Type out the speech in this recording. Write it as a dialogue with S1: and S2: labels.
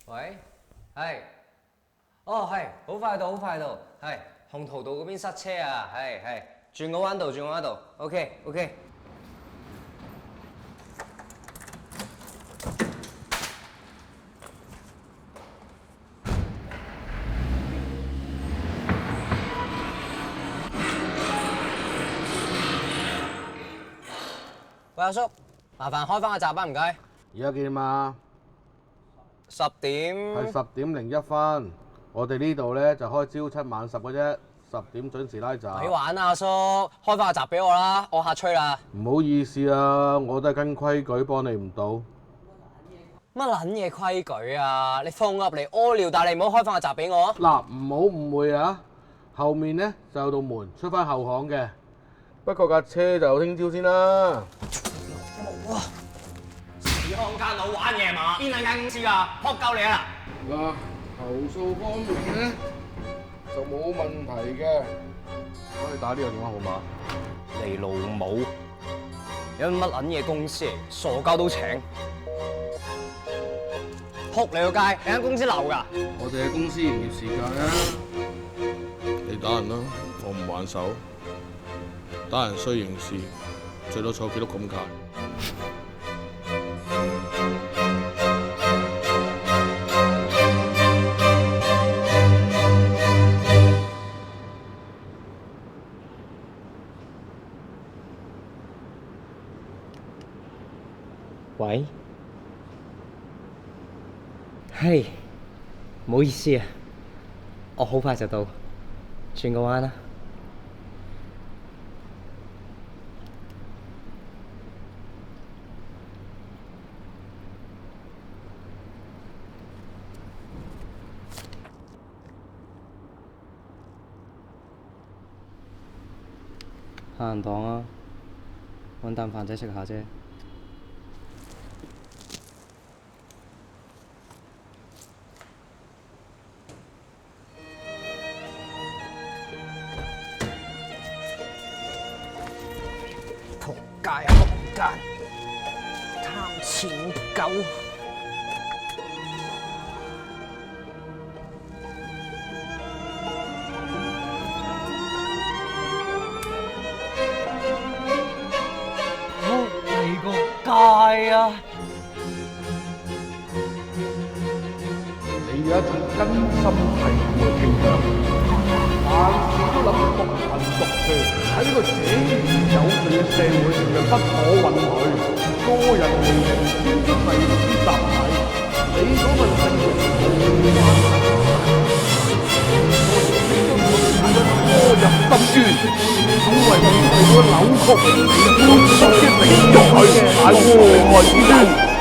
S1: 喂，係，哦係，好快到，好快到，係鴻圖道嗰邊塞車啊，係，轉個彎道，轉個彎道 ，OK。喂，阿叔，麻煩開翻個閘啊，唔該。
S2: 而家幾點啊
S1: 10點。
S2: 係10:01，我哋呢度咧就開朝7晚10嘅啫，10點準時拉閘。
S1: 咪玩啊，阿叔，開翻個閘俾我啦，我客吹啦。
S2: 唔好意思啊，我都係跟規矩幫你唔到。
S1: 乜撚嘢規矩啊？你放入嚟屙尿，但係你唔好開翻個閘俾我。
S2: 嗱，唔好誤會啊，後面咧就有道門出翻後巷嘅，不過架車就聽朝先啦。
S1: 冇啊！時康間佬玩嘢嘛？邊兩間公司啊？撲鳩你啊！
S2: 嗱，投訴方面咧就冇問題嘅，可以打呢個電話號碼。
S1: 你老母！有乜撚嘢公司嚟？傻鳩都請？撲你個街！你間公司流㗎？
S2: 我哋嘅公司營業時間啊，你打人啦，我唔還手。打人需刑事，最多坐幾碌咁卡。
S1: 喂，係，唔好意思啊，我好快就到，轉個彎啦。下人檔啊，揾啖飯仔食下啫。仆街啊！仆街，貪錢狗。你個街啊！
S2: 你有一種根深蒂固嘅傾向，凡事都諗獨行獨斷，喺呢個井然有序嘅社會上不可允許。個人魅力天生係之集體，你嗰份性慾無法拖入深淵，總為你個扭曲、寬鬆嘅領域去解禍害之端。